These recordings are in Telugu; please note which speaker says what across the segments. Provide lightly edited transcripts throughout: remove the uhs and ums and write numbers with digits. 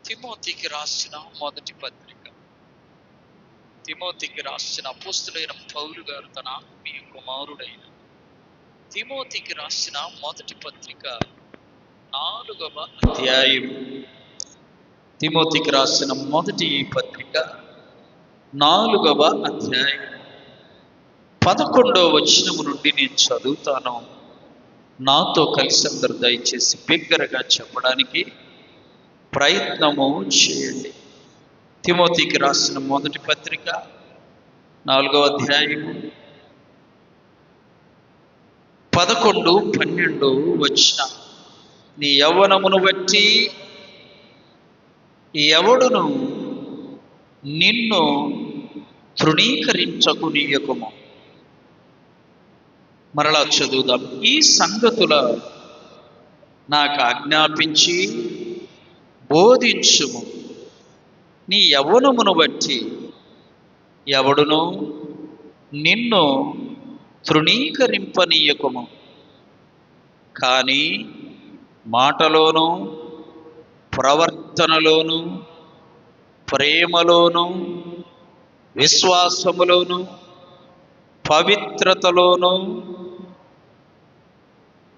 Speaker 1: తిమోతికి రాసిన మొదటి పత్రిక. తిమోతికి రాసిన అపోస్తులైన పౌలు గారు తన ఆత్మీయ కుమారుడైన తిమోతికి రాసిన మొదటి పత్రిక 4వ అధ్యాయం. తిమోతికి రాసిన మొదటి పత్రిక 4వ అధ్యాయం 11వ వచనము నుండి నేను చదువుతాను. నాతో కలిసి అందరూ దయచేసి బిగ్గరగా చెప్పడానికి ప్రయత్నము చేయండి. తిమోతికి రాసిన మొదటి పత్రిక 4వ అధ్యాయము 11, 12 వచనం. నీ యవ్వనమును బట్టి ఎవడును నిన్ను తృణీకరించకునీయకుము. మరలా చదువుదాం. ఈ సంగతుల నాకు ఆజ్ఞాపించి బోధించుము. నీ యవ్వనమును బట్టి ఎవడును నిన్ను తృణీకరింపనీయకుము, కానీ మాటలోను ప్రవర్తనలోను ప్రేమలోను విశ్వాసములోను పవిత్రతలోను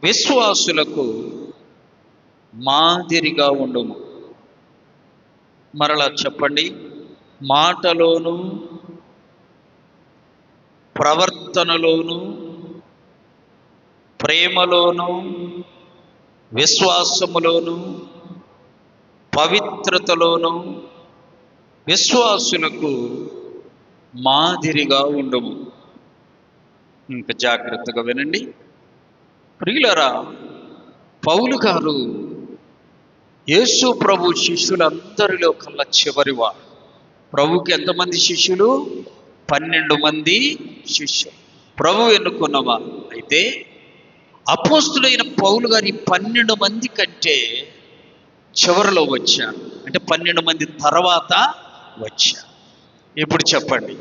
Speaker 1: విశ్వాసులకు మాదిరిగా ఉండుము. మరలా చెప్పండి. మాటలోను ప్రవర్తనలోను ప్రేమలోను విశ్వాసములోను పవిత్రతలోను విశ్వాసులకు మాదిరిగా ఉండుము. ఇంకా జాగ్రత్తగా వినండి ప్రియులరా. పౌలు గారు యేసు ప్రభు శిష్యులందరిలో కల్లా చివరివాడు. ప్రభుకి ఎంతమంది శిష్యులు? 12 మంది శిష్యులు. ప్రభు ఎన్నుకున్నవా. అయితే అపోస్తులైన పౌలు గారి 12 మంది కంటే చివరిలో వచ్చారు. అంటే 12 మంది తర్వాత వచ్చారు. ఇప్పుడు చెప్పండి,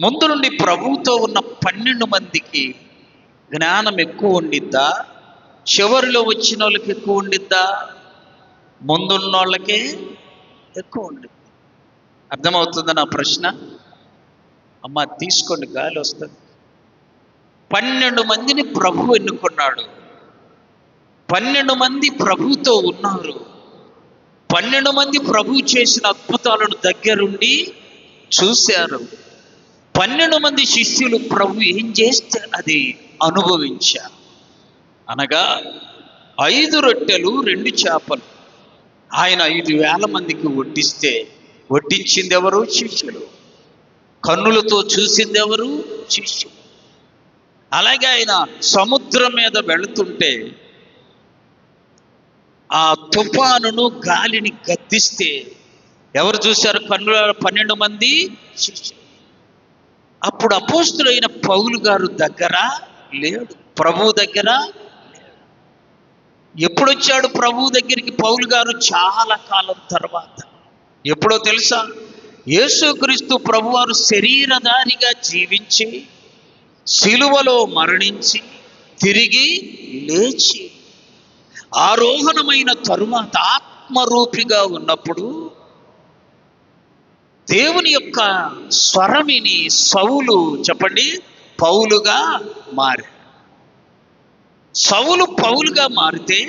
Speaker 1: ముందు నుండి ప్రభువుతో ఉన్న 12 మందికి జ్ఞానం ఎక్కువ ఉండిద్దా? చివరిలో వచ్చిన వాళ్ళకి ఎక్కువ ఉండిద్దా? ముందున్న వాళ్ళకే ఎక్కువ ఉండిద్ది. అర్థమవుతుందా నా ప్రశ్న? అమ్మ తీసుకోండి, గాలి వస్తుంది. 12 మందిని ప్రభు ఎన్నుకున్నాడు. 12 మంది ప్రభుతో ఉన్నారు. 12 మంది ప్రభు చేసిన అద్భుతాలను దగ్గరుండి చూశారు. 12 మంది శిష్యులు ప్రభు ఏం చేస్తే అది అనుభవించారు. అనగా 5 రొట్టెలు 2 చేపలు ఆయన 5,000 మందికి వడ్డించింది ఎవరు? శిష్యులు. కన్నులతో చూసింది ఎవరు? శిష్యులు. అలాగే ఆయన సముద్రం మీద వెళుతుంటే ఆ తుఫానును గాలిని గద్దిస్తే ఎవరు చూశారు? కన్నుల 12 మంది శిష్యులు. అప్పుడు అపోస్తులైన పౌలు గారు దగ్గర లేడు, ప్రభు దగ్గర లేడు. ఎప్పుడు వచ్చాడు ప్రభు దగ్గరికి పౌలు గారు? చాలా కాలం తర్వాత. ఎప్పుడో తెలుసా? యేసుక్రీస్తు ప్రభువారు శరీరధారిగా జీవించి సిలువలో మరణించి తిరిగి లేచి ఆరోహణమైన తరువాత ఆత్మరూపిగా ఉన్నప్పుడు దేవుని యొక్క స్వరమిని సౌలు, చెప్పండి, పౌలుగా మారాడు. సౌలు పౌలుగా మారితే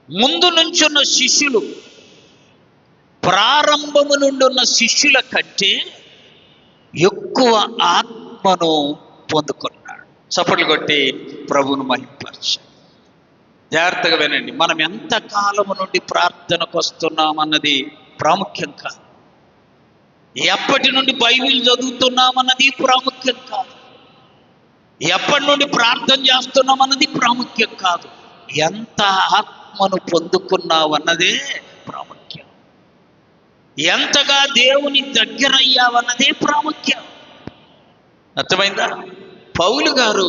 Speaker 1: ముందు నుంచున్న శిష్యులు, ప్రారంభము నుండి ఉన్న శిష్యుల కంటే ఎక్కువ ఆత్మను పొందుకున్నాడు. చప్పట్లు కొట్టి ప్రభువును మహిమపరచాడు. జాగ్రత్తగా వినండి. మనం ఎంత కాలము నుండి ప్రార్థనకు వస్తున్నామన్నది ప్రాముఖ్యం కాదు. ఎప్పటి నుండి బైబిల్ చదువుతున్నామన్నది ప్రాముఖ్యం కాదు. ఎప్పటి నుండి ప్రార్థన చేస్తున్నామన్నది ప్రాముఖ్యం కాదు. ఎంత ఆత్మను పొందుకున్నావన్నదే ప్రాముఖ్యం. ఎంతగా దేవుని దగ్గరయ్యావన్నదే ప్రాముఖ్యం. అర్థమైందా? పౌలు గారు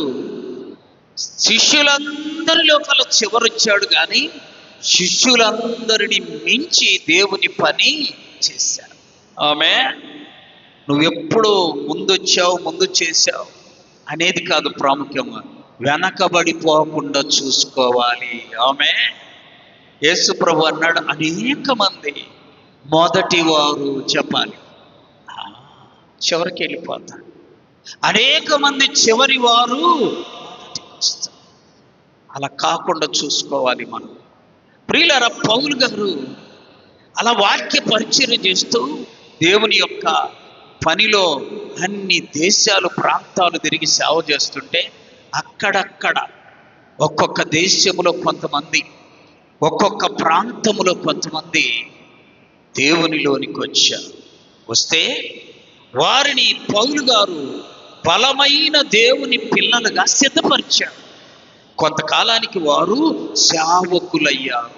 Speaker 1: శిష్యులందరిలో కల చివరొచ్చాడు, కానీ శిష్యులందరినీ మించి దేవుని పని చేశాడు. ఆమె నువ్వెప్పుడు ముందు చేశావు అనేది కాదు ప్రాముఖ్యంగా, వెనకబడిపోకుండా చూసుకోవాలి. ఆమె యేసు ప్రభు అన్నాడు, అనేక మంది మొదటి వారు చెప్పాలి, చివరికి వెళ్ళిపోతారు. అనేక మంది చివరి వారు మొదటికి వస్తారు. అలా కాకుండా చూసుకోవాలి మనం. ప్రియులారా, పౌలు గారు అలా వాక్య పరిచర్య చేస్తూ దేవుని యొక్క పనిలో అన్ని దేశాలు ప్రాంతాలు తిరిగి సేవ చేస్తుంటే అక్కడక్కడ ఒక్కొక్క దేశంలో కొంతమంది, ఒక్కొక్క ప్రాంతంలో కొంతమంది దేవునిలోనికి వచ్చారు. వస్తే వారిని పౌలు గారు బలమైన దేవుని పిల్లలుగా సిద్ధపరిచారు. కొంతకాలానికి వారు సేవకులయ్యారు.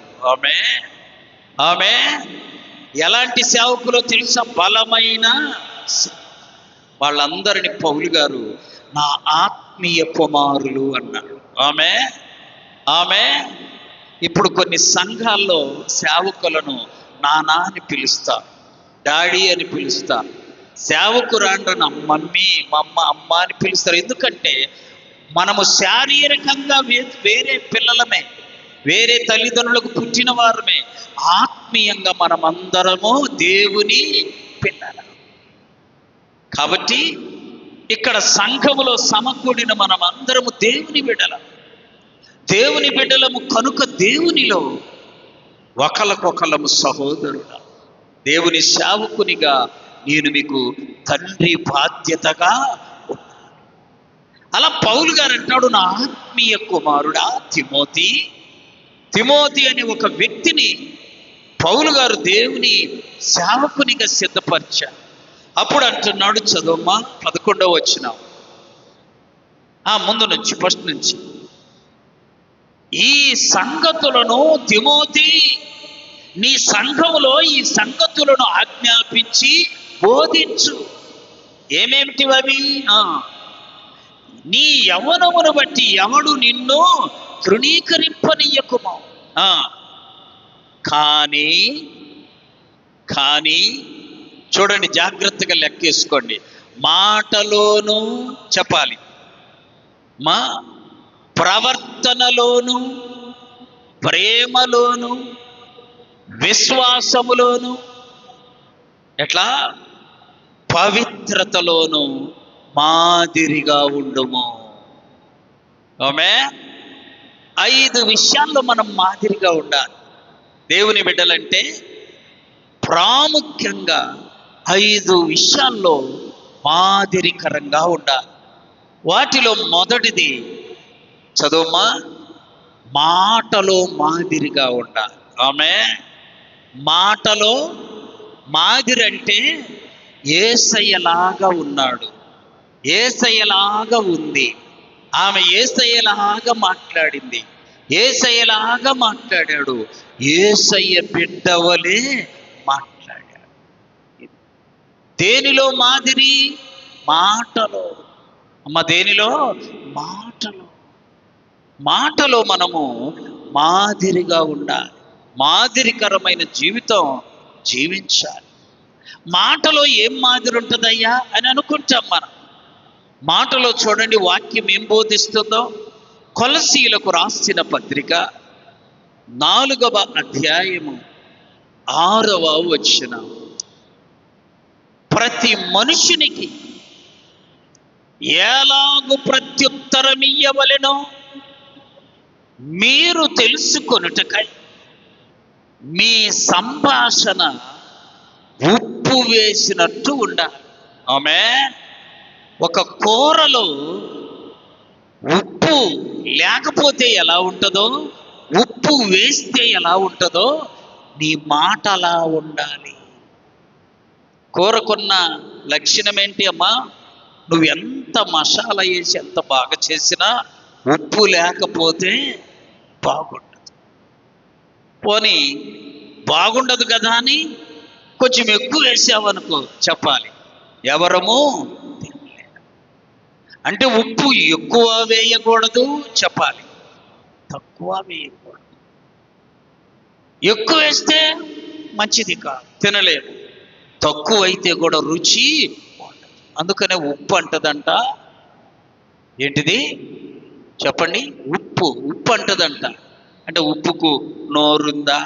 Speaker 1: ఆమె ఎలాంటి సేవకులో తెలుసా? బలమైన. వాళ్ళందరినీ పౌలు గారు నా ఆత్మీయ కుమారులు అన్నాడు. ఆమె ఇప్పుడు కొన్ని సంఘాల్లో సేవకులను నానా అని పిలుస్తారు, డాడీ అని పిలుస్తారు. సేవకురాండ్రను మమ్మీ, మమ్మ, అమ్మ అని పిలుస్తారు. ఎందుకంటే మనము శారీరకంగా వేరే పిల్లలమే, వేరే తల్లిదండ్రులకు పుట్టిన వారమే. ఆత్మీయంగా మనమందరము దేవుని పిల్లలు. కాబట్టి ఇక్కడ సంఘములో సమకూడిన మనం అందరము దేవుని బిడ్డలము కనుక దేవునిలో ఒకళ్ళకొకళ్ళము సహోదరుడు. దేవుని సేవకునిగా నేను మీకు తండ్రి బాధ్యతగా ఉన్నాను. అలా పౌలు గారు అంటాడు, నా ఆత్మీయ కుమారుడా తిమోతి అనే ఒక వ్యక్తిని పౌలు గారు దేవుని సేవకునిగా సిద్ధపరిచారు. అప్పుడు అంటున్నాడు, చదువమ్మా 11వ వచనం ముందు నుంచి, ఫస్ట్ నుంచి. ఈ సంగతులను తిమోతి నీ సంఘములో ఈ సంగతులను ఆజ్ఞాపించి బోధించు. ఏమేమిటివవి? నీ యవ్వనమును బట్టి ఎవడు నిన్ను తృణీకరింపనీయకుము. కానీ చూడండి, జాగ్రత్తగా లెక్కేసుకోండి. మాటలోను చెప్పాలి, మా ప్రవర్తనలోను, ప్రేమలోను, విశ్వాసములోను, ఎట్లా పవిత్రతలోను మాదిరిగా ఉండుము. 5 విషయాల్లో మనం మాదిరిగా ఉండాలి. దేవుని బిడ్డలంటే ప్రాముఖ్యంగా 5 విషయాల్లో మాదిరికరంగా ఉండాలి. వాటిలో మొదటిది చదువుమా, మాటలో మాదిరిగా ఉండాలి. మాటలో మాదిరి అంటే యేసయ్యలాగా ఉన్నాడు, యేసయ్యలాగా ఉంది, ఆమె యేసయ్యలాగా మాట్లాడింది, యేసయ్యలాగా మాట్లాడాడు, యేసయ్య బిడ్డవలే మాట్లాడాడు. దేనిలో మాదిరి? మాటలో. దేనిలో? మాటలో మనము మాదిరిగా ఉండాలి. మాదిరికరమైన జీవితం జీవించాలి. మాటలో ఏం మాదిరి ఉంటుందయ్యా అని అనుకుంటాం మనం. మాటలో చూడండి వాక్యం ఏం బోధిస్తుందో. కొలసీలకు రాసిన పత్రిక 4వ అధ్యాయము 6వ వచనం. ప్రతి మనుషునికి ఎలాగు ప్రత్యుత్తరం ఇయ్యవలెనో మీరు తెలుసుకొనుటకై మీ సంభాషణ ఉప్పు వేసినట్టు ఉండాలి. ఒక కూరలో ఉప్పు లేకపోతే ఎలా ఉంటుందో, ఉప్పు వేస్తే ఎలా ఉంటుందో, నీ మాట అలా ఉండాలి. కూరకున్న లక్షణం ఏంటి అమ్మా? నువ్వు ఎంత మసాలా వేసి ఎంత బాగా చేసినా ఉప్పు లేకపోతే బాగుండదు. పోనీ బాగుండదు కదా అని కొంచెం ఎక్కువ వేసావనుకో, చెప్పాలి ఎవరము అంటే ఉప్పు ఎక్కువ వేయకూడదు, చెప్పాలి తక్కువ వేయకూడదు. ఎక్కువ వేస్తే మంచిది కాదు, తినలేదు. తక్కువ అయితే కూడా రుచి ఉండదు. అందుకనే ఉప్పు అంటదంట. ఏంటిది చెప్పండి? ఉప్పు అంటదంట. అంటే ఉప్పుకు నోరుందా,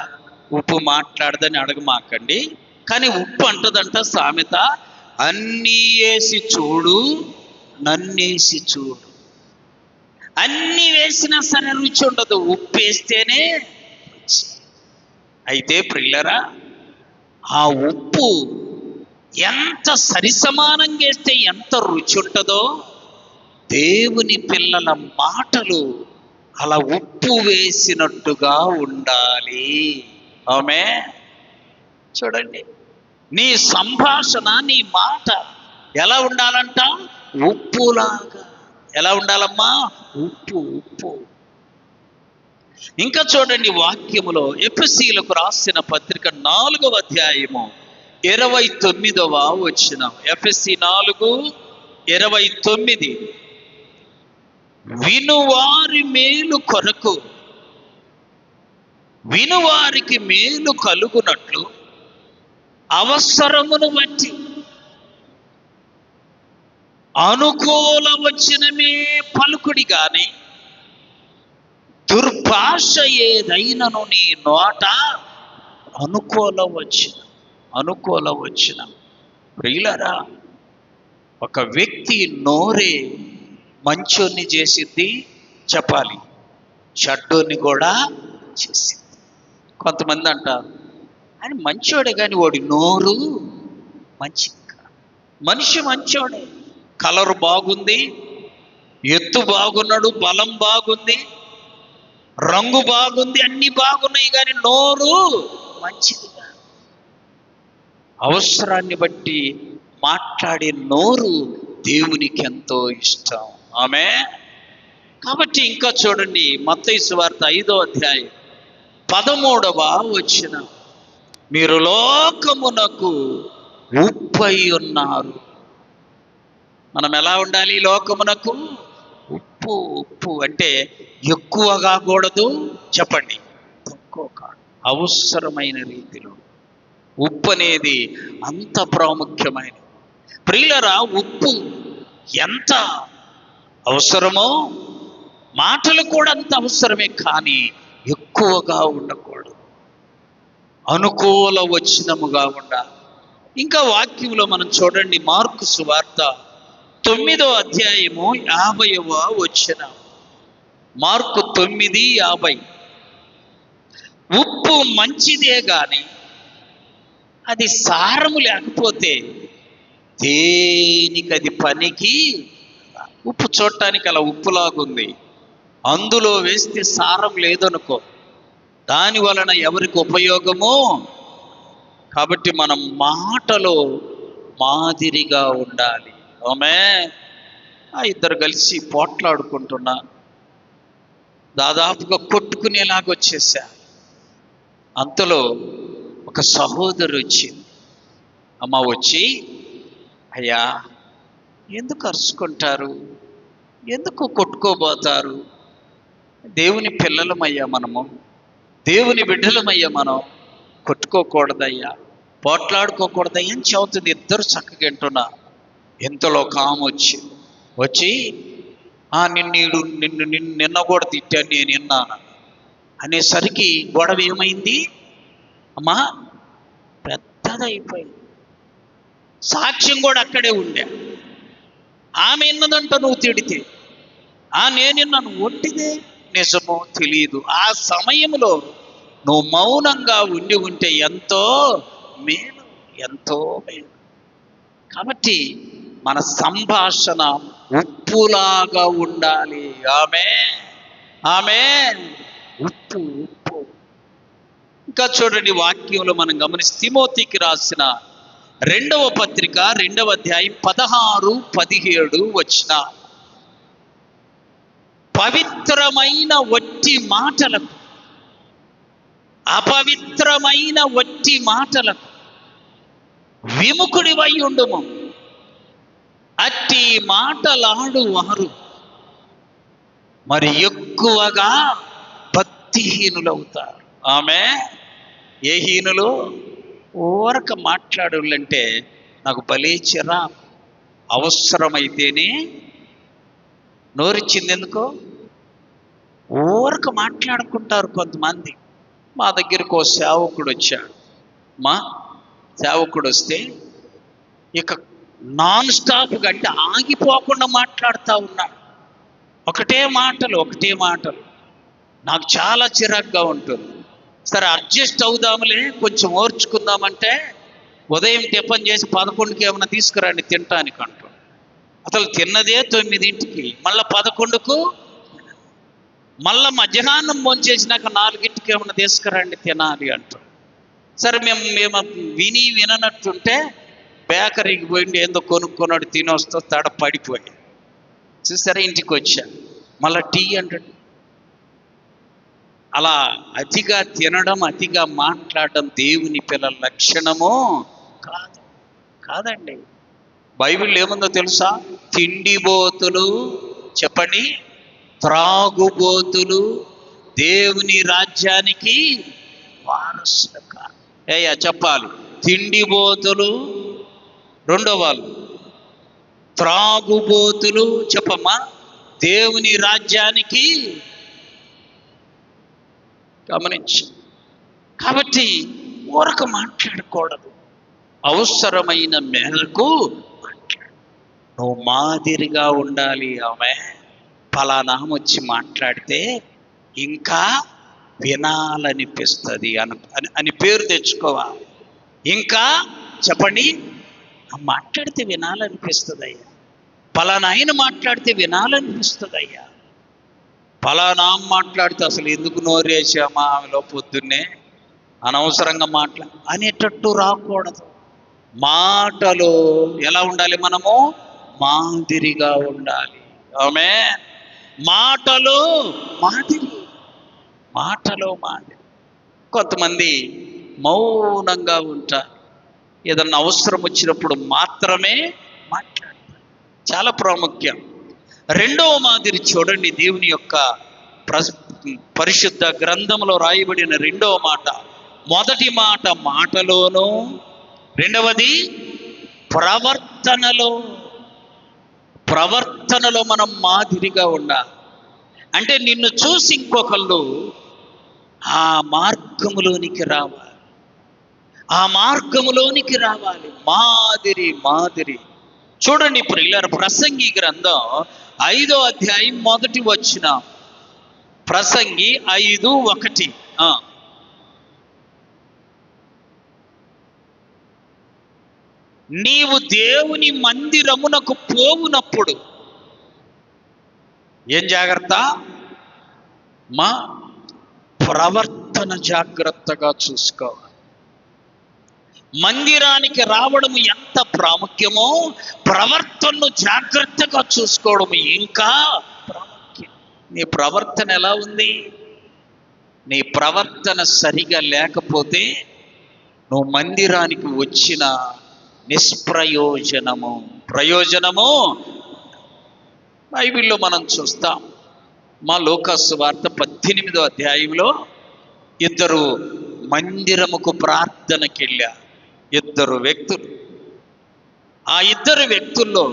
Speaker 1: ఉప్పు మాట్లాడదని అడగమాకండి. కానీ ఉప్పు అంటదంట సామెత, అన్నీ వేసి చూడు నన్నేసి చూడు. అన్నీ వేసినా సరే రుచి ఉండదు, ఉప్పు వేస్తేనే రుచి. అయితే ప్రియులరా, ఆ ఉప్పు ఎంత సరిసమానంగా వేస్తే ఎంత రుచి ఉంటుందో, దేవుని పిల్లల మాటలు అలా ఉప్పు వేసినట్టుగా ఉండాలి. ఆమె చూడండి, నీ సంభాషణ, నీ మాట ఎలా ఉండాలంట? ఉప్పులాగా. ఎలా ఉండాలమ్మా? ఉప్పు. ఉప్పు. ఇంకా చూడండి వాక్యములో ఎఫెసీయులకు రాసిన పత్రిక 4వ అధ్యాయము 29వ వచనం. ఎఫెసీ 4:29. వినువారి మేలు కొరకు, వినువారికి మేలు కలుగునట్లు అవసరమును బట్టి అనుకూల వచనమే పలుకుడి గాని దుర్భాష ఏదైనను నీ నోట అనుకూల వచనం. ప్రియులరా, ఒక వ్యక్తి నోరే మంచోన్ని చేసిద్ది చెప్పాలి, చెడ్డోన్ని కూడా చేసింది. కొంతమంది అంటారు ఆయన మంచోడే కానీ వాడి నోరు మంచిది కాదు. మనిషి మంచోడే, కలర్ బాగుంది, ఎత్తు బాగున్నాడు, బలం బాగుంది, రంగు బాగుంది, అన్ని బాగున్నాయి, కానీ నోరు మంచిది కాదు. అవసరాన్ని బట్టి మాట్లాడే నోరు దేవునికి ఎంతో ఇష్టం. ఆమె కాబట్టి ఇంకా చూడండి, మత్తయి సువార్త 5వ అధ్యాయం 13వ వచనం. మీరు లోకమునకు ఉప్పై ఉన్నారు. మనం ఎలా ఉండాలి? లోకమునకు ఉప్పు. ఉప్పు అంటే ఎక్కువ కాకూడదు, చెప్పండి, తక్కువ కాదు, అవసరమైన రీతిలో. ఉప్పు అనేది అంత ప్రాముఖ్యమైనది. ప్రియులరా, ఉప్పు ఎంత అవసరమో మాటలు కూడా అంత అవసరమే, కానీ ఎక్కువగా ఉండకూడదు, అనుకూల వచనముగా ఉండాలి. ఇంకా వాక్యంలో మనం చూడండి, మార్కు సువార్త 9వ అధ్యాయము 50వ వచనం. మార్కు 9:50. ఉప్పు మంచిదే గాని అది సారము లేకపోతే దేనికి అది పనికి. ఉప్పు చూడటానికి అలా ఉప్పులాగుంది, అందులో వేస్తే సారం లేదనుకో, దాని వలన ఎవరికి ఉపయోగమో. కాబట్టి మనం మాటలో మాదిరిగా ఉండాలి. ఆమె ఇద్దరు కలిసి పోట్లాడుకుంటున్నా, దాదాపుగా కొట్టుకునేలాగా వచ్చేసా. అంతలో ఒక సహోదరు వచ్చింది. అమ్మ వచ్చి, అయ్యా ఎందుకు అరుచుకుంటారు, ఎందుకు కొట్టుకోబోతారు? దేవుని పిల్లలమయ్యా మనము, దేవుని బిడ్డలమయ్యా మనం, కొట్టుకోకూడదయ్యా, పోట్లాడుకోకూడదయ్యా అని చెబుతుంది. ఇద్దరు చక్కగా వింటున్నా. ఎంతలో కాము వచ్చి నిన్న కూడా తిట్టాను, నేను విన్నాను అనేసరికి గొడవ ఏమైంది అమ్మా? పెద్దదైపోయింది. సాక్ష్యం కూడా అక్కడే ఉండే. ఆమె విన్నదంట నువ్వు తిడితే, నేను విన్నాను. ఒట్టిదే నిజమో తెలియదు. ఆ సమయంలో నువ్వు మౌనంగా ఉంటే ఎంతో మేలు, ఎంతో మేలు. కాబట్టి మన సంభాషణ ఉప్పులాగా ఉండాలి. ఆమె ఉప్పు. ఇంకా చూడండి వాక్యంలో మనం గమనిస్తే, తిమోతికి రాసిన 2వ పత్రిక 2వ అధ్యాయం 16-17 వచన. పవిత్రమైన వట్టి మాటలకు, అపవిత్రమైన వట్టి మాటలకు విముఖుడివై ఉండుము. అట్టి మాటలాడు వారు మరి ఎక్కువగా భక్తిహీనులవుతారు. ఆమె ఏ హీనులు? ఊరక మాట్లాడాలంటే నాకు భలే చిరాకు. అవసరమైతేనే నోరిచ్చింది ఎందుకో, ఊరక మాట్లాడుకుంటారు కొంతమంది. మా దగ్గరకు ఓ సేవకుడు వచ్చాడు. మా సేవకుడు వస్తే ఇక నాన్ స్టాప్ అంటే ఆగిపోకుండా మాట్లాడుతూ ఉన్నాడు. ఒకటే మాటలు. నాకు చాలా చిరాగ్గా ఉంటుంది. సరే అడ్జస్ట్ అవుదాములే, కొంచెం ఓర్చుకుందామంటే ఉదయం టిఫిన్ చేసి 11కి ఏమైనా తీసుకురండి తినటానికి అంటాడు. అసలు తిన్నదే 9ంటికి, మళ్ళీ 11కు, మళ్ళీ మధ్యాహ్నం భోంచేసినాక 4ంటికి ఏమైనా తీసుకురండి తినాలి అంటాడు. సరే మేము విననట్టుంటే బేకరీకి పోయిండి ఏందో కొనుక్కున్నాడు, తినొస్తూ తడ పడిపోయి చూసారా ఇంటికి వచ్చా. మళ్ళీ టీ అంటాడు. అలా అతిగా తినడం, అతిగా మాట్లాడడం దేవుని పిల్లల లక్షణము కాదండి. బైబిల్ ఏముందో తెలుసా? తిండిబోతులు, చెప్పండి, త్రాగుబోతులు దేవుని రాజ్యానికి వారసులు కాదు. చెప్పాలి. తిండిబోతులు, రెండో వాళ్ళు త్రాగుబోతులు, చెప్పమ్మా, దేవుని రాజ్యానికి. గమనించు. కాబట్టి ఊరక మాట్లాడకూడదు, అవసరమైన మేరకు మాట్లాడు. నువ్వు మాదిరిగా ఉండాలి. ఆమె ఫలానా వచ్చి మాట్లాడితే ఇంకా వినాలనిపిస్తుంది అని పేరు తెచ్చుకోవాలి. ఇంకా చెప్పండి, మాట్లాడితే వినాలనిపిస్తుంది అయ్యా. ఫలానా ఆయన మాట్లాడితే వినాలనిపిస్తుంది అయ్యా. ఫలానా మాట్లాడితే అసలు ఎందుకు నోరేసామా ఆమెలో పొద్దున్నే అనవసరంగా అనేటట్టు రాకూడదు. మాటలు ఎలా ఉండాలి? మనము మాదిరిగా ఉండాలి. ఆమె మాటలు మాదిరి. కొంతమంది మౌనంగా ఉంటారు. ఏదన్నా అవసరం వచ్చినప్పుడు మాత్రమే మాట్లాడతారు. చాలా ప్రాముఖ్యం. రెండవ మాదిరి చూడండి, దేవుని యొక్క పరిశుద్ధ గ్రంథంలో రాయబడిన రెండవ మాట. మొదటి మాట మాటలోను, రెండవది ప్రవర్తనలో మనం మాదిరిగా ఉండాలి. అంటే నిన్ను చూసి ఇంకొకళ్ళు ఆ మార్గములోనికి రావాలి. మాదిరి. చూడండి ప్రియులారా, ప్రసంగి గ్రంథం 5వ అధ్యాయం 1వ వచనం. ప్రసంగి 5:1. నీవు దేవుని మందిరమునకు పోవునప్పుడు ఏం జాగ్రత్త? మా ప్రవర్తన జాగ్రత్తగా చూసుకోవాలి. మందిరానికి రావడం ఎంత ప్రాముఖ్యమో ప్రవర్తనను జాగ్రత్తగా చూసుకోవడం ఇంకా ప్రాముఖ్యం. నీ ప్రవర్తన ఎలా ఉంది? నీ ప్రవర్తన సరిగా లేకపోతే నువ్వు మందిరానికి వచ్చిన ప్రయోజనము. బైబిల్లో మనం చూస్తాం. మా లూకాసు వార్త 18వ అధ్యాయంలో ఇద్దరు మందిరముకు ప్రార్థనకి వెళ్ళారు. ఇద్దరు వ్యక్తులు. ఆ ఇద్దరు వ్యక్తుల్లో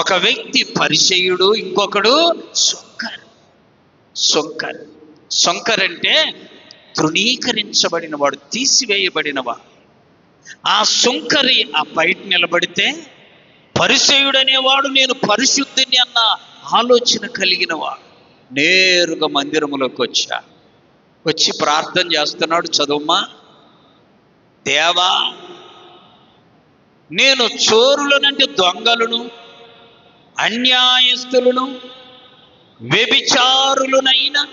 Speaker 1: ఒక వ్యక్తి పరిసయ్యుడు, ఇంకొకడు సొంకర్ అంటే తృణీకరించబడిన వాడు, తీసివేయబడినవాడు. ఆ సొంకరి ఆ బయట నిలబడితే పరిసయ్యుడు అనేవాడు నేను పరిశుద్ధిని అన్న ఆలోచన కలిగిన వాడు నేరుగా మందిరములోకి వచ్చి ప్రార్థన చేస్తున్నాడు. చదువుమా. దేవా, నేను చోరులనంటే దొంగలను, అన్యాయస్తులను, వ్యభిచారులనైనా,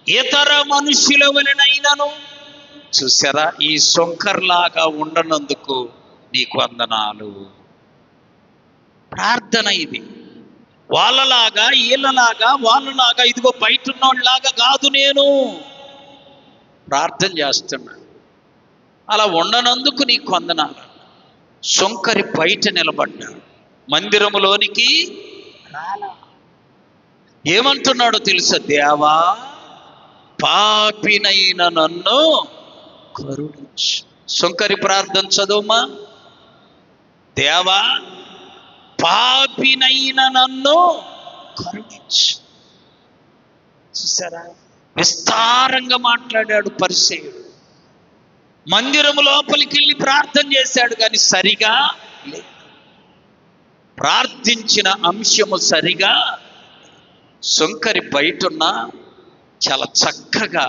Speaker 1: ఇతర మనుషుల వలనైనను. చూసారా, ఈ సొంకర్లాగా ఉండనందుకు నీకు వందనాలు. ప్రార్థన ఇది. వాళ్ళలాగా వాళ్ళలాగా ఇదిగో బయట ఉన్నోళ్ళలాగా కాదు, నేను ప్రార్థన చేస్తున్నా. అలా ఉండనందుకు నీకు వందనాలు. సొంకరి బయట నిలబడ్డాడు, మందిరములోనికి రాలా. ఏమంటున్నాడో తెలుసా? దేవా, పాపినైన నన్ను కరుణించు. సొంకరి ప్రార్థన చదువుమా. దేవా, పాపినైన నన్ను కరుణించు. చూసారా, విస్తారంగా మాట్లాడాడు పరిసయ్యుడు. మందిరము లోపలికి వెళ్ళి ప్రార్థన చేశాడు, కానీ సరిగా లేదు. ప్రార్థించిన అంశము సరిగా, సుంకరి బయటున్న చాలా చక్కగా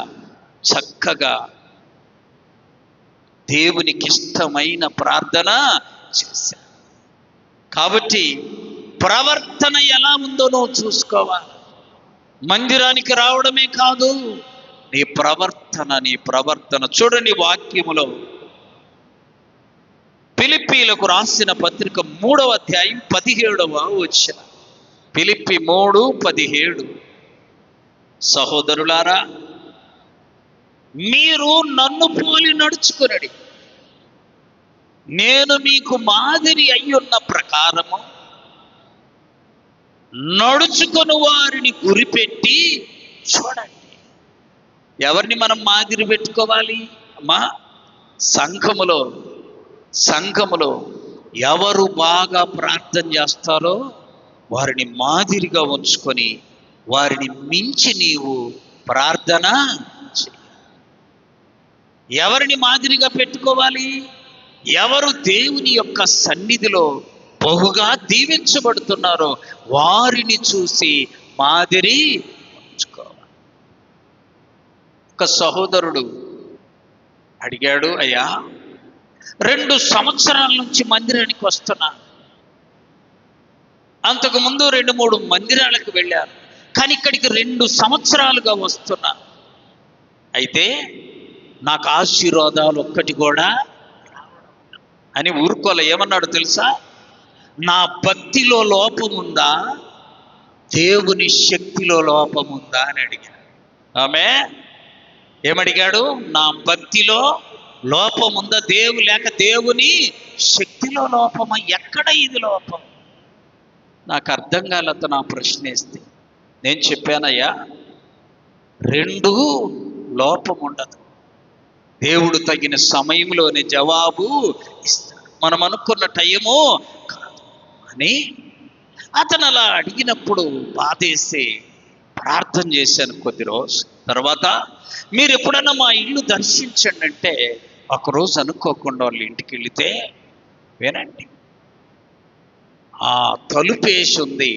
Speaker 1: దేవునికి ఇష్టమైన ప్రార్థన చేశాడు. కాబట్టి ప్రవర్తన ఎలా ఉందో నువ్వు చూసుకోవాలి. మందిరానికి రావడమే కాదు, నీ ప్రవర్తన చూడండి. వాక్యములో ఫిలిప్పీలకు రాసిన పత్రిక 3వ అధ్యాయం 17వ వచనం. ఫిలిప్పి 3:17. సహోదరులారా, మీరు నన్ను పోలి నడుచుకునడి, నేను మీకు మాదిరి అయ్యున్న ప్రకారము నడుచుకుని వారిని గురిపెట్టి చూడండి. ఎవరిని మనం మాదిరి పెట్టుకోవాలి అమ్మా? సంఘములో ఎవరు బాగా ప్రార్థన చేస్తారో వారిని మాదిరిగా ఉంచుకొని వారిని మించి నీవు ప్రార్థన చేయాలి. ఎవరిని మాదిరిగా పెట్టుకోవాలి? ఎవరు దేవుని యొక్క సన్నిధిలో బహుగా దీవించబడుతున్నారో వారిని చూసి మాదిరి ఉంచుకోవాలి. ఒక సహోదరుడు అడిగాడు, అయ్యా 2 సంవత్సరాల నుంచి మందిరానికి వస్తున్నా, అంతకుముందు 2-3 మందిరాలకు వెళ్ళారు, కానీ ఇక్కడికి 2 సంవత్సరాలుగా వస్తున్నా, అయితే నాకు ఆశీర్వాదాలు ఒక్కటి కూడా అని ఊరుకోలే. ఏమన్నాడు తెలుసా? నా భక్తిలో లోపముందా, దేవుని శక్తిలో లోపముందా అని అడిగాడు. ఆమె ఏమడిగాడు? నా భక్తిలో లోపముందా, లేక దేవుని శక్తిలో లోపమా? ఎక్కడ ఇది లోపం? నాకు అర్థం కాలేత నా ప్రశ్న వేస్తే. నేను చెప్పానయ్యా, 2 లోపం ఉండదు. దేవుడు తగిన సమయంలోనే జవాబు ఇస్తాడు. మనం అనుకున్న టైము కాదు అని అతను అలా అడిగినప్పుడు బాధేసి ప్రార్థన చేశాను కొద్ది రోజు తర్వాత. మీరు ఎప్పుడన్నా మా ఇల్లు దర్శించండి అంటే ఒకరోజు అనుకోకుండా వాళ్ళ ఇంటికి వెళితే వినండి, ఆ తలుపేసి ఉంది.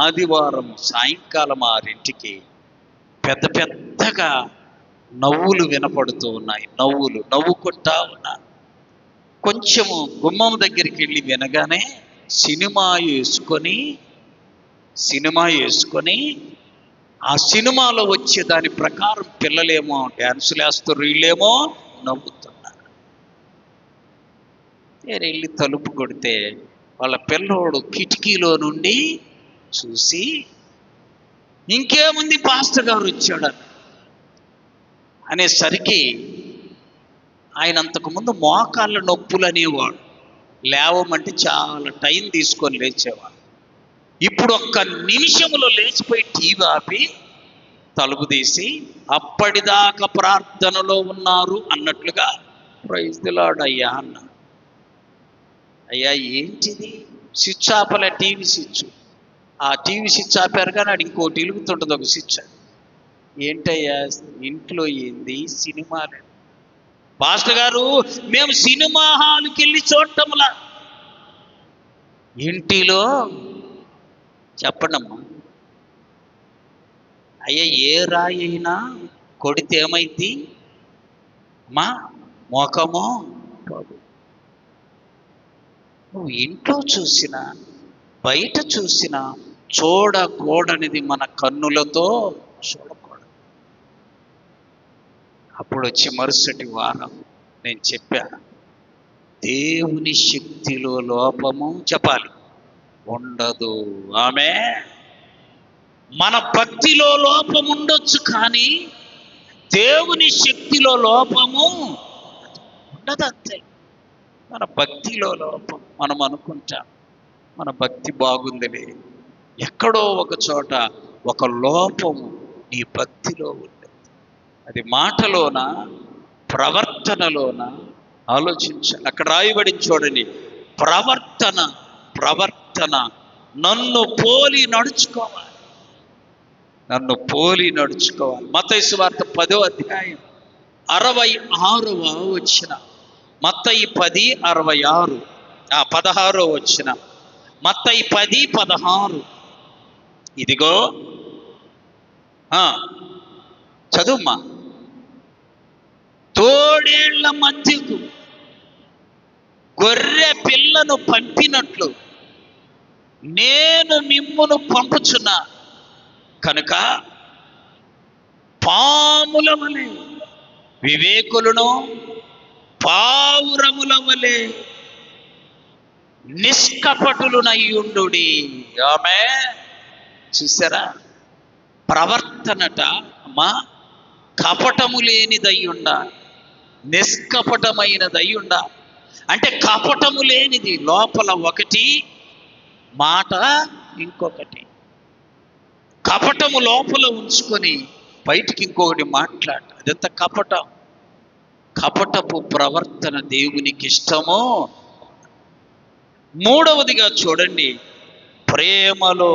Speaker 1: ఆదివారం సాయంకాలం 6ంటికి పెద్దగా నవ్వులు వినపడుతూ ఉన్నాయి. నవ్వుకుంటా ఉన్నారు. కొంచెము గుమ్మం దగ్గరికి వెళ్ళి వినగానే సినిమా వేసుకొని ఆ సినిమాలో వచ్చే దాని ప్రకారం పిల్లలేమో డ్యాన్సులు వేస్తారు, వీళ్ళేమో నవ్వుతున్నారు. నేను వెళ్ళి తలుపు కొడితే వాళ్ళ పిల్లోడు కిటికీలో నుండి చూసి, ఇంకేముంది పాస్టర్ గారు వచ్చాడు అనేసరికి, ఆయన అంతకుముందు మోకాళ్ళ నొప్పులు అనేవాడు, లేవమంటే చాలా టైం తీసుకొని లేచేవాడు. ఇప్పుడు 1 నిమిషంలో లేచిపోయి టీవీ ఆపి తలుపు తీసి అప్పటిదాకా ప్రార్థనలో ఉన్నారు అన్నట్లుగా ప్రైజ్ ది లార్డ్ అయ్యా అన్న. అయ్యా ఏంటిది? స్విచ్ ఆపలే, టీవీ స్విచ్. ఆ టీవీ స్విచ్ ఆపారు కానీ అది ఇంకోటి వెలుగుతుంటుంది, ఒక స్విచ్. ఏంటయ్యా ఇంట్లో ఏంది? సినిమాలు. పాస్టర్ గారు, మేము సినిమా హాల్కి వెళ్ళి చూడటంలా. ఇంటిలో చెప్పండమ్మా. అయ్యా ఏ రాయి అయినా కొడితే ఏమైంది అమ్మా? మోకమో బాబు. నువ్వు ఇంట్లో చూసినా బయట చూసినా చూడకూడనిది మన కన్నులతో చూడకూడదు. అప్పుడు వచ్చి మరుసటి వారం నేను చెప్పా, దేవుని శక్తిలో లోపము చెప్పాలి ఉండదు. ఆమె మన భక్తిలో లోపం ఉండొచ్చు, కానీ దేవుని శక్తిలో లోపము ఉండదు. అంతే. మన భక్తిలో లోపం. మనం అనుకుంటాం మన భక్తి బాగుందిలే, ఎక్కడో ఒక చోట ఒక లోపము నీ భక్తిలో ఉంది. అది మాటలోన, ప్రవర్తనలోన ఆలోచించాలి. అక్కడ రాయబడి చూడండి, ప్రవర్తన నన్ను పోలి నడుచుకోవాలి. నన్ను పోలి నడుచుకోవాలి. మత్తయి సువార్త 10వ అధ్యాయం 66వ వచనం. మత్తయి 10:66, 16వ వచనం. మత్తయి 10:16. ఇదిగో చదువుమ్మా. తోడేళ్ల మధ్యకు గొర్రె పిల్లను పంపినట్లు నేను మిమ్మును పంపుచున్నా కనుక పాముల వలె వివేకులను పావురముల వలె నిష్కపటులునయ్యుండుడి. ఆమె చూసారా, ప్రవర్తనట అమ్మా కపటము లేనిదయ్యుండా, నిష్కపటమైనదయ్యుండా. అంటే కపటము లేనిది, లోపల ఒకటి మాట ఇంకొకటి. కపటము లోపల ఉంచుకొని బయటికి ఇంకొకటి మాట్లాడ, అదంతా కపటం. కపటపు ప్రవర్తన దేవునికి ఇష్టమో. మూడవదిగా చూడండి, ప్రేమలో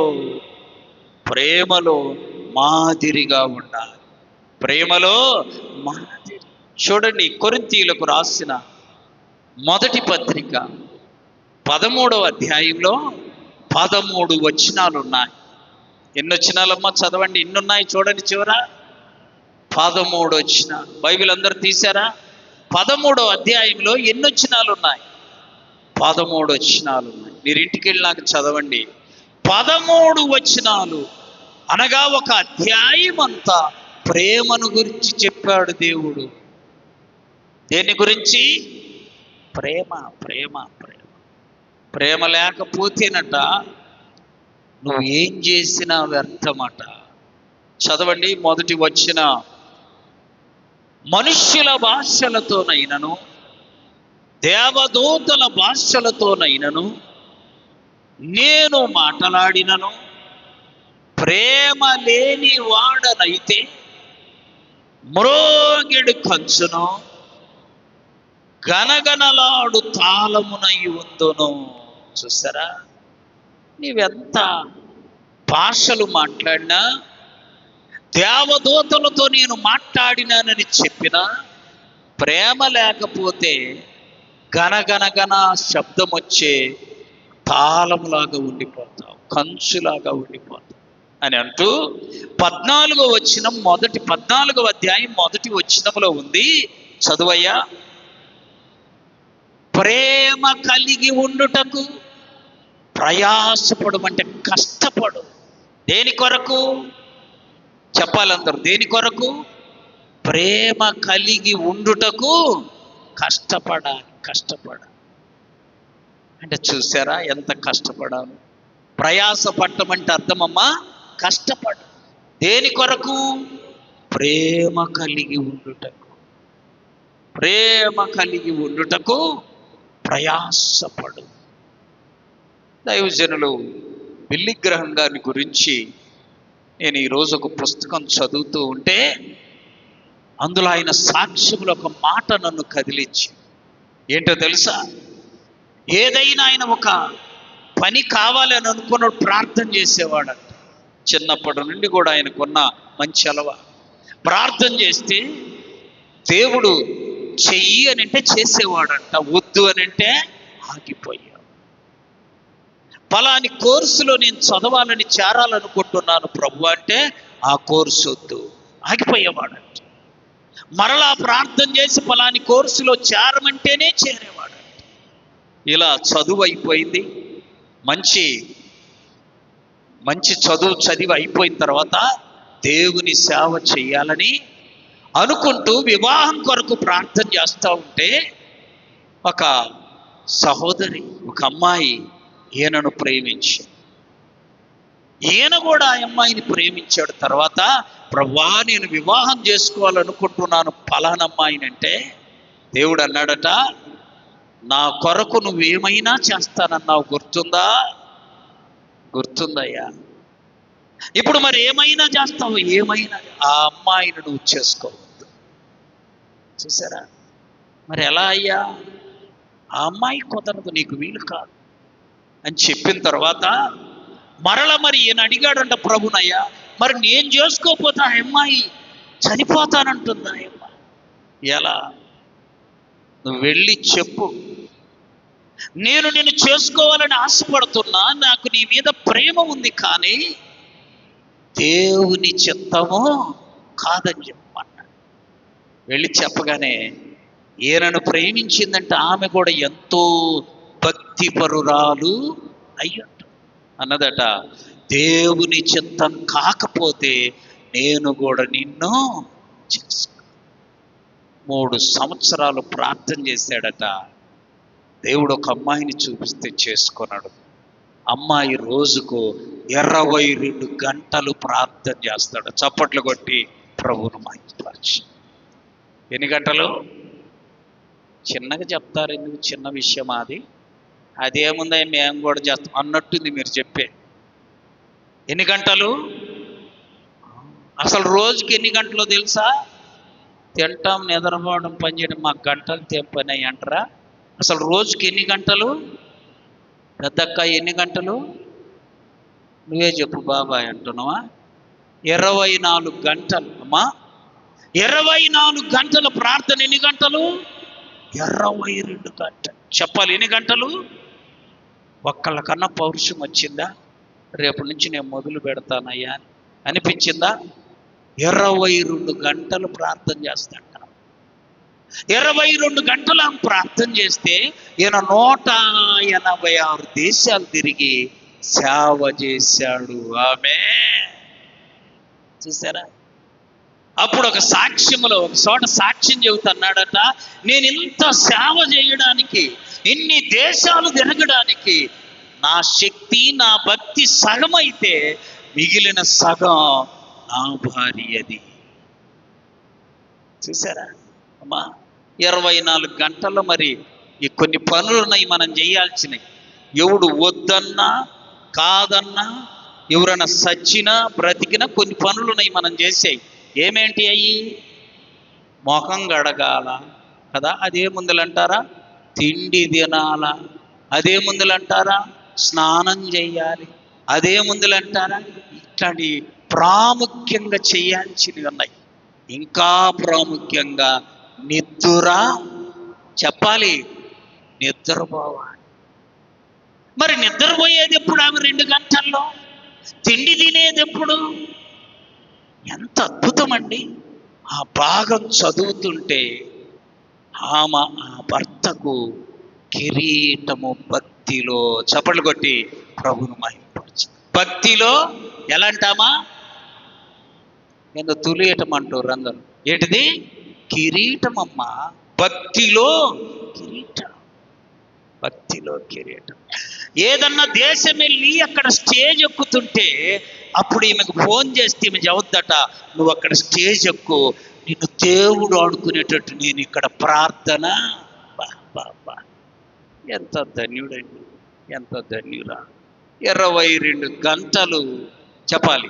Speaker 1: మాదిరిగా ఉండాలి. ప్రేమలో మాదిరి. చూడండి, కొరింథీయులకు రాసిన మొదటి పత్రిక 13వ అధ్యాయంలో 13 వచనాలు ఉన్నాయి. ఎన్ని వచనాలమ్మా చదవండి, ఎన్నున్నాయి చూడండి. చివర 13 వచనాలు. బైబిల్ అందరూ తీశారా? 13వ అధ్యాయంలో ఎన్ని వచనాలు ఉన్నాయి? 13 వచనాలు ఉన్నాయి. మీరు ఇంటికి వెళ్ళి నాకు చదవండి. 13 వచనాలు అనగా ఒక అధ్యాయం అంతా ప్రేమను గురించి చెప్పాడు దేవుడు. దేని గురించి? ప్రేమ. ప్రేమ ప్రేమ ప్రేమ లేకపోతేనట నువ్వు ఏం చేసినా వ్యర్థమట. చదవండి మొదటి వచనం. మనుష్యుల భాషలతోనైనను దేవదూతల భాషలతోనైనను నేను మాట్లాడినను ప్రేమ లేని వాడనైతే మ్రోగెడు కంచును గనగనలాడు తాళమునై ఉందును. చూసారా, నీవెంత భాషలు మాట్లాడినా, దేవదూతలతో నేను మాట్లాడినానని చెప్పినా, ప్రేమ లేకపోతే గనగనగన శబ్దం వచ్చే తాళములాగా ఉండిపోతావు, కంచులాగా ఉండిపోతావు అని అంటూ 14వ వచనం, 14వ అధ్యాయం మొదటి వచనంలో ఉంది. చదువయ్యా. ప్రేమ కలిగి ఉండుటకు ప్రయాసపడు, అంటే కష్టపడు. దేని కొరకు చెప్పాలందరూ? దేని కొరకు? ప్రేమ కలిగి ఉండుటకు కష్టపడాలి. అంటే చూసారా ఎంత కష్టపడాలి? ప్రయాసపడటం అంటే అర్థమమ్మా కష్టపడు. దేని కొరకు? ప్రేమ కలిగి ఉండుటకు ప్రయాసపడు. దైవజనులు బిల్లీ గ్రహం గారి గురించి నేను ఈరోజు ఒక పుస్తకం చదువుతూ ఉంటే అందులో ఆయన సాక్ష్యములు ఒక మాట నన్ను కదిలించి, ఏంటో తెలుసా? ఏదైనా ఆయన ఒక పని కావాలని అనుకున్నప్పుడు ప్రార్థన చేసేవాడంట. చిన్నప్పటి నుండి కూడా ఆయనకున్న మంచి అలవాటు. ప్రార్థన చేస్తే దేవుడు చెయ్యి అని అంటే చేసేవాడంట, వద్దు అని అంటే ఆగిపోయాడు. పలాని కోర్సులో నేను చదవాలని చేరాలనుకుంటున్నాను ప్రభు అంటే ఆ కోర్సు వద్దు, ఆగిపోయేవాడంట. మరలా ప్రార్థన చేసి పలాని కోర్సులో చేరమంటేనే చేరేవాడంట. ఇలా చదువు అయిపోయింది. మంచి చదువు చదివి అయిపోయిన తర్వాత దేవుని సేవ చేయాలని అనుకుంటూ వివాహం కొరకు ప్రార్థన చేస్తూ ఉంటే ఒక సహోదరి, ఒక అమ్మాయి ఈయనను ప్రేమించి, ఈయన కూడా ఆ అమ్మాయిని ప్రేమించాడు. తర్వాత ప్రభువా నేను వివాహం చేసుకోవాలనుకుంటున్నాను పలానా అమ్మాయిని అంటే దేవుడు అన్నాడట, నా కొరకు నువ్వేమైనా చేస్తానన్నావు, గుర్తుందయ్యా. ఇప్పుడు మరి ఏమైనా చేస్తావు? ఏమైనా ఆ అమ్మాయిని నువ్వు చేసుకోవద్దు. చూసారా, మరి ఎలా అయ్యా? ఆ అమ్మాయి కుదరదు, నీకు వీలు కాదు అని చెప్పిన తర్వాత మరల మరి ఈయన అడిగాడంట ప్రభునయ్యా, మరి నేను చేసుకోకపోతే ఆ అమ్మాయి చనిపోతానంటుందా అమ్మాయి? ఎలా? నువ్వు వెళ్ళి చెప్పు, నేను నిన్ను చేసుకోవాలని ఆశపడుతున్నా, నాకు నీ మీద ప్రేమ ఉంది, కానీ దేవుని చిత్తము కాదని చెప్పమన్నాడు. వెళ్ళి చెప్పగానే ఈయనను ప్రేమించిందంటే ఆమె కూడా ఎంతో భక్తిపరురాలు అయ్యట. అన్నదట, దేవుని చిత్తం కాకపోతే నేను కూడా నిన్ను చేసుకో. 3 సంవత్సరాలు ప్రార్థన చేశాడట. దేవుడు ఒక అమ్మాయిని చూపిస్తే చేసుకున్నాడు. అమ్మాయి రోజుకు 22 గంటలు ప్రార్థన చేస్తాడు. చప్పట్లు కొట్టి ప్రభువును మహిమపరచు. ఎన్ని గంటలు? చిన్నగా చెప్తారు, ఎందుకు చిన్న విషయం అది, అదేముందా మేము కూడా చేస్తాం అన్నట్టుంది మీరు చెప్పే. ఎన్ని గంటలు? అసలు రోజుకి ఎన్ని గంటలు తెలుసా? తింటాం, నిద్రపోవడం, పనిచేయడం, మాకు గంటలు తెంపని అంటారా? అసలు రోజుకి ఎన్ని గంటలు? పెద్దక్క ఎన్ని గంటలు? నువ్వే చెప్పు బాబాయ్ అంటున్నావా? 24 గంటలు అమ్మా. 24 గంటల ప్రార్థన. ఎన్ని గంటలు? 22 గంటలు. చెప్పాలి, ఎన్ని గంటలు? ఒక్కళ్ళకన్నా పౌరుషం వచ్చిందా? రేపటి నుంచి నేను మొదలు పెడతానయ్యా అనిపించిందా? 22 గంటలు ప్రార్థన చేస్తాడు. 22 గంటలు ఆమె ప్రార్థన చేస్తే ఈయన 186 దేశాలు తిరిగి సేవ చేశాడు. ఆమె చూసారా? అప్పుడు ఒక సాక్ష్యములో ఒక చోట సాక్ష్యం చెబుతున్నాడట, నేను ఇంత సేవ చేయడానికి, ఇన్ని దేశాలు తిరగడానికి నా శక్తి, నా భక్తి సగమైతే మిగిలిన సగం నా భార్యది. చూసారా అమ్మా? 24 గంటల్లో మరి ఈ కొన్ని పనులు ఉన్నాయి మనం చేయాల్సినవి. ఎవడు వద్దన్నా కాదన్నా, ఎవరైనా సచ్చినా బ్రతికినా కొన్ని పనులు ఉన్నాయి మనం చేసేవి. ఏమేంటి అయ్యి? ముఖం గడగాల కదా, అదే ముందులంటారా? తిండి తినాల, అదే ముందులంటారా? స్నానం చేయాలి, అదే ముందులంటారా? ఇట్లాంటి ప్రాముఖ్యంగా చేయాల్సినవి ఉన్నాయి. ఇంకా ప్రాముఖ్యంగా నిద్ర చెప్పాలి, నిద్రపోవాలి. మరి నిద్రపోయేది ఎప్పుడు? ఆమె 2 గంటల్లో. తిండి తినేది ఎప్పుడు? ఎంత అద్భుతం అండి! ఆ భాగం చదువుతుంటే ఆమె ఆ భర్తకు కిరీటము భక్తిలో, చప్పట్లు కొట్టి ప్రభువును మహిమపరచు. భక్తిలో ఎలా అంటామా? ఎందుకు తులియటం అంటారు అందరు. ఏంటిది? కిరీటం అమ్మా. భక్తిలో కిరీటం, భక్తిలో కిరీటం. ఏదన్నా దేశం వెళ్ళి అక్కడ స్టేజ్ ఎక్కుతుంటే అప్పుడు ఈమెకు ఫోన్ చేస్తే ఈమె చెబుద్దట, నువ్వు అక్కడ స్టేజ్ ఎక్కు, నిన్ను దేవుడు ఆడుకునేటట్టు నేను ఇక్కడ ప్రార్థన. బా ఎంత ధన్యుడండి, ఎంత ధన్యురా! 22 గంటలు చెప్పాలి.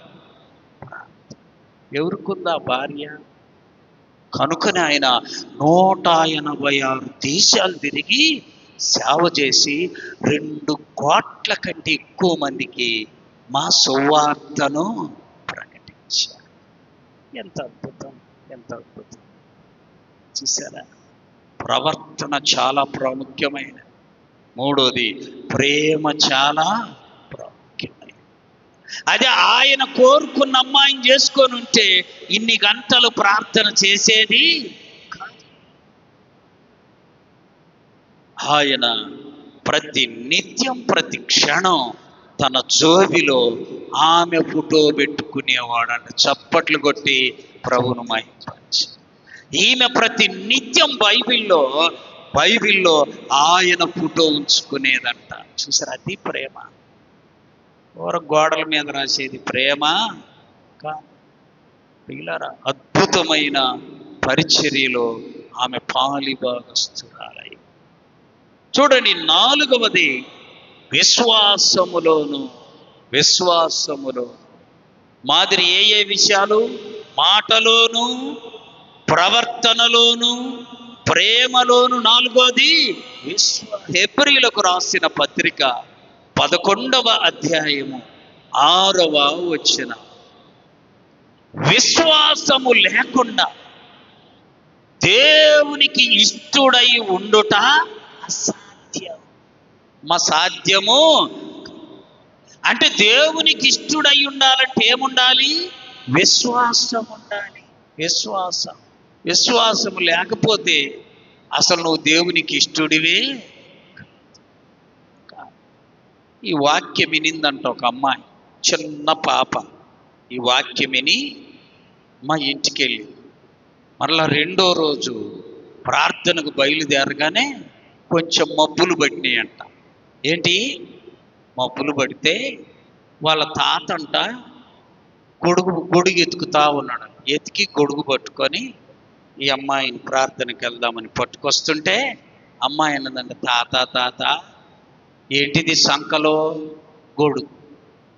Speaker 1: ఎవరికుందా భార్య? కనుకనే ఆయన 186 దేశాలు తిరిగి సేవ చేసి 2 కోట్ల కంటే ఎక్కువ మందికి మా సువార్తను ప్రకటించారు. ఎంత అద్భుతం, ఎంత అద్భుతం! చూసారా? ప్రవర్తన చాలా ప్రాముఖ్యమైన. 3వది ప్రేమ చాలా ప్రాముఖ్యమైన. అదే ఆయన కోరుకున్న అమ్మాయిని చేసుకొని ఉంటే ఇన్ని గంటలు ప్రార్థన చేసేది కాదు. ఆయన ప్రతి నిత్యం, ప్రతి క్షణం తన జోబిలో ఆమె ఫోటో పెట్టుకునేవాడంట. చప్పట్లు కొట్టి ప్రభువును మహిమపరచు. ఈమె ప్రతి నిత్యం బైబిల్లో ఆయన ఫోటో ఉంచుకునేదంట. చూసారా? అది ప్రేమ. గోడల మీద రాసేది ప్రేమ కాదు. పిల్లరా, అద్భుతమైన పరిచర్యలో ఆమె పాలిభాగస్తురాలై. చూడండి, 4వది విశ్వాసములోను. మాదిరి ఏ విషయాలు? మాటలోను, ప్రవర్తనలోను, ప్రేమలోను. 4వది హెబ్రీయులకు రాసిన పత్రిక 11వ అధ్యాయము 6వ వచనం. విశ్వాసము లేకుండా దేవునికి ఇష్టుడై ఉండుట అసాధ్యం. సాధ్యము అంటే దేవునికి ఇష్టుడై ఉండాలంటే ఏముండాలి? విశ్వాసం ఉండాలి. విశ్వాసము లేకపోతే అసలు నువ్వు దేవునికి ఇష్టుడివే. ఈ వాక్యం వినిందంట ఒక అమ్మాయి, చిన్న పాప. ఈ వాక్యం విని మా ఇంటికి వెళ్ళి మరలా రెండో రోజు ప్రార్థనకు బయలుదేరగానే కొంచెం మబ్బులు పడినాయి అంట. ఏంటి? మబ్బులు పడితే వాళ్ళ తాత అంట గొడుగు ఎత్తుకుతా ఉన్నాడు. ఎతికి గొడుగు పట్టుకొని ఈ అమ్మాయిని ప్రార్థనకి వెళ్దామని పట్టుకొస్తుంటే అమ్మాయి అన్నదంట, తాత ఏంటిది సంకలో గొడుగు?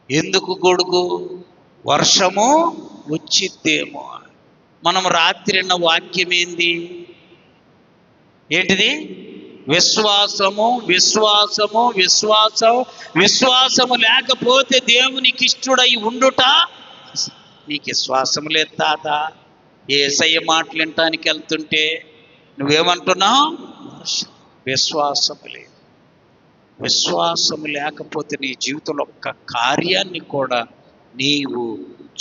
Speaker 1: ఎందుకు గొడుగు? వర్షము వచ్చిద్దేమో. మనం రాత్రి అన్న వాక్యం ఏంటిది? విశ్వాసము లేకపోతే దేవునికి ఇష్టుడై ఉండుట. నీకు విశ్వాసము లేదు తాత. యేసయ్య మాటలు వినటానికి వెళ్తుంటే నువ్వేమంటున్నావు? విశ్వాసము లేదు. విశ్వాసము లేకపోతే నీ జీవితంలో ఒక్క కార్యాన్ని కూడా నీవు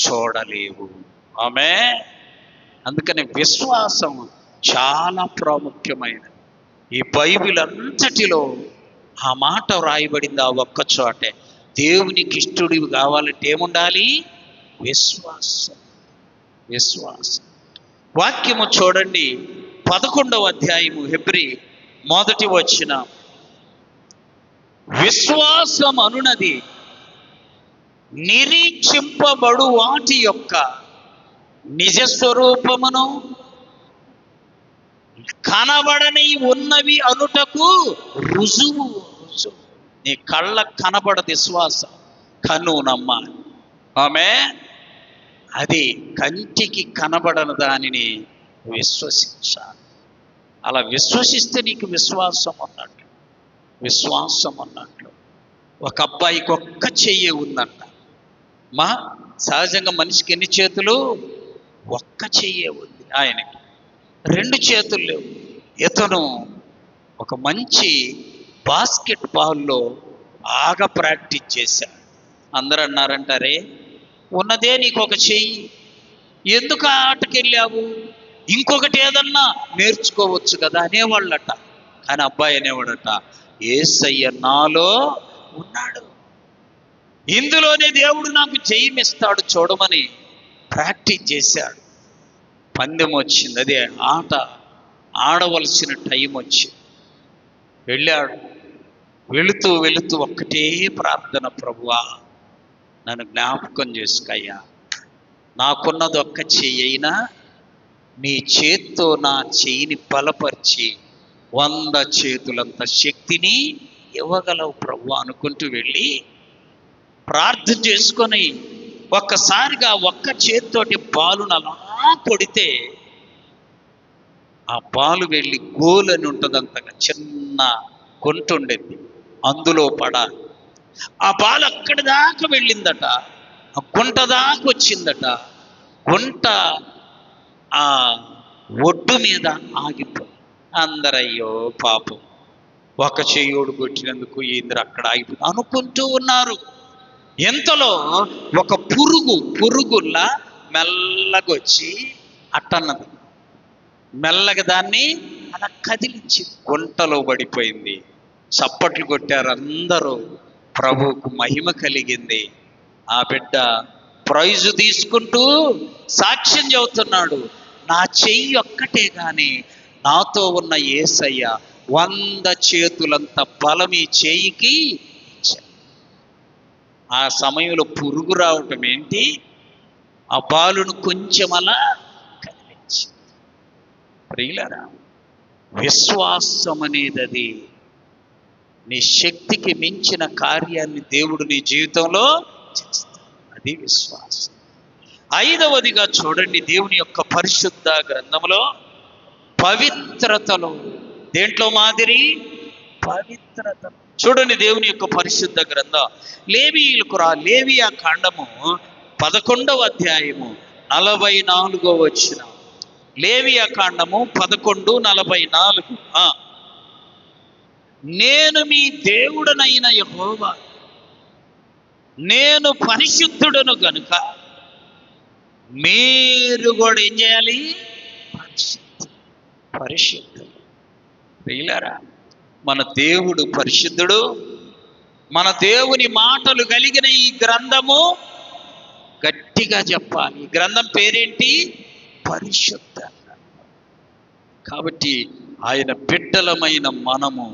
Speaker 1: చూడలేవు. ఆమేన్. అందుకని విశ్వాసం చాలా ప్రాముఖ్యమైనది. ఈ బైబిల్ అంతటిలో ఆ మాట వ్రాయబడింది ఆ ఒక్క చోటే. దేవునికి ఇష్టుడివి కావాలంటే ఏముండాలి? విశ్వాసం. వాక్యము చూడండి, 11వ అధ్యాయము హెబ్రీ 1వ వచనం. విశ్వాసం అనునది నిరీక్షింపబడు వాటి యొక్క నిజస్వరూపమును, కనబడని ఉన్నవి అనుటకు రుజువు. నీ కళ్ళకు కనబడదు విశ్వాసం, కన్ను నమ్మాలి. ఆమేన్. అది కంటికి కనబడని దానిని విశ్వసించాలి. అలా విశ్వసిస్తే నీకు విశ్వాసం అన్నట్లు. ఒక అబ్బాయికి ఒక్క చెయ్యి ఉందంట. సహజంగా మనిషికి ఎన్ని చేతులు? ఒక్క చెయ్యే ఉంది. ఆయనకి 2 చేతులు లేవు. ఇతను ఒక మంచి బాస్కెట్ బాల్లో బాగా ప్రాక్టీస్ చేశాడు. అందరూ అన్నారంటారే, ఉన్నదే నీకు ఒక చెయ్యి, ఎందుకు ఆటకి వెళ్ళావు? ఇంకొకటి ఏదన్నా నేర్చుకోవచ్చు కదా అనేవాళ్ళట. కానీ అబ్బాయి అనేవాడట, యేసయ్య నాలో ఉన్నాడు, ఇందులోనే దేవుడు నాకు జయమిస్తాడు చూడమని ప్రాక్టీస్ చేశాడు. పందెం వచ్చింది, అదే ఆట ఆడవలసిన టైం వచ్చింది. వెళ్ళాడు. వెళుతూ ఒక్కటే ప్రార్థన, ప్రభువా నన్ను జ్ఞాపకం చేసుకయ్యా, నాకున్నది ఒక్క చెయ్యి అయినా నీ చేత్తో నా చెయ్యిని బలపరిచి 100 చేతులంత శక్తిని ఇవ్వగలవు ప్రభు అనుకుంటూ వెళ్ళి ప్రార్థన చేసుకొని ఒక్కసారిగా ఒక్క చేతితోటి బాలును అలా కొడితే ఆ బాలు వెళ్ళి గోల్ అని ఉంటుందంతగా చిన్న గుంట ఉండేది, అందులో పడాలి. ఆ బాలు అక్కడి దాకా వెళ్ళిందట, ఆ గుంట దాకా వచ్చిందట. గుంట ఆ ఒడ్డు మీద ఆగిపోయి అందరయ్యో పాపం ఒక చెయ్యోడు కొట్టినందుకు ఏంద్ర అక్కడ ఆగిపోయి అనుకుంటూ ఉన్నారు. ఎంతలో ఒక పురుగుల్లా మెల్లగొచ్చి అట్టన్నది, మెల్లగా దాన్ని అలా కదిలించి గుంటలో పడిపోయింది. చప్పట్లు కొట్టారు అందరూ, ప్రభువుకు మహిమ కలిగింది. ఆ బిడ్డ ప్రైజు తీసుకుంటూ సాక్ష్యం చెబుతున్నాడు, నా చెయ్యి ఒక్కటే కానీ నాతో ఉన్న యేసయ్య 100 చేతులంత బలం ఈ చెయ్యికి ఇచ్చాడు. ఆ సమయంలో పురుగు రావటం ఏంటి, ఆ బాలును కొంచెం అలా కదిలించి. ప్రియులారా, విశ్వాసం అనేది అది నీ శక్తికి మించిన కార్యాన్ని దేవుడు నీ జీవితంలో చేస్తాడు. అది విశ్వాసం. 5వదిగా చూడండి, దేవుని యొక్క పరిశుద్ధ గ్రంథంలో పవిత్రతలో, దేంట్లో మాదిరి? పవిత్రత. చూడండి దేవుని యొక్క పరిశుద్ధ గ్రంథం లేవియా కాండము 11వ అధ్యాయము 44వ వచనం. లేవియా కాండము 11:44. నేను మీ దేవుడనైన యెహోవా, నేను పరిశుద్ధుడను గనుక మీరు కూడా ఏం చేయాలి? పరిశుద్ధులు. ప్రియులారా, మన దేవుడు పరిశుద్ధుడు. మన దేవుని మాటలు కలిగిన ఈ గ్రంథము, గట్టిగా చెప్పాలి, ఈ గ్రంథం పేరేంటి? పరిశుద్ధ. కాబట్టి ఆయన బిడ్డలమైన మనము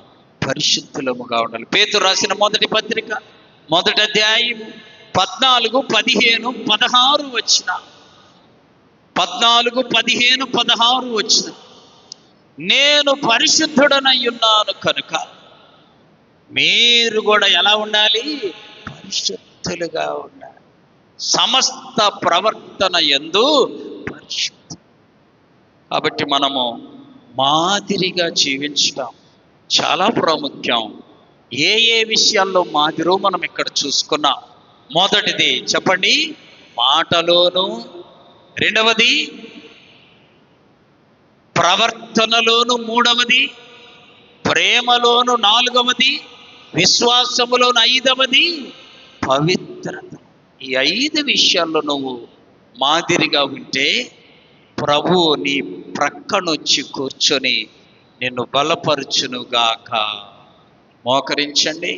Speaker 1: పరిశుద్ధులముగా ఉండాలి. పేతురు రాసిన మొదటి పత్రిక 1వ అధ్యాయం 14, 15, 16 వచ్చిన 14, 15, 16 వచ్చిన నేను పరిశుద్ధుడనై ఉన్నాను కనుక మీరు కూడా ఎలా ఉండాలి? పరిశుద్ధులుగా ఉండాలి. సమస్త ప్రవర్తన యందు పరిశుద్ధి. కాబట్టి మనము మాదిరిగా జీవించడం చాలా ప్రాముఖ్యం. ఏ ఏ విషయాల్లో మాదిరో మనం ఇక్కడ చూసుకున్నాం. మొదటిది చెప్పండి, మాటలోను. రెండవది ప్రవర్తనలోను. మూడవది ప్రేమలోను. నాలుగవది విశ్వాసములోను. ఐదవది పవిత్రత. ఈ 5 విషయాల్లో నువ్వు మాదిరిగా ఉంటే ప్రభు నీ ప్రక్కనొచ్చి కూర్చొని నిన్ను బలపరుచునుగాక. మోకరించండి,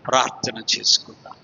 Speaker 1: ప్రార్థన చేసుకుందాం.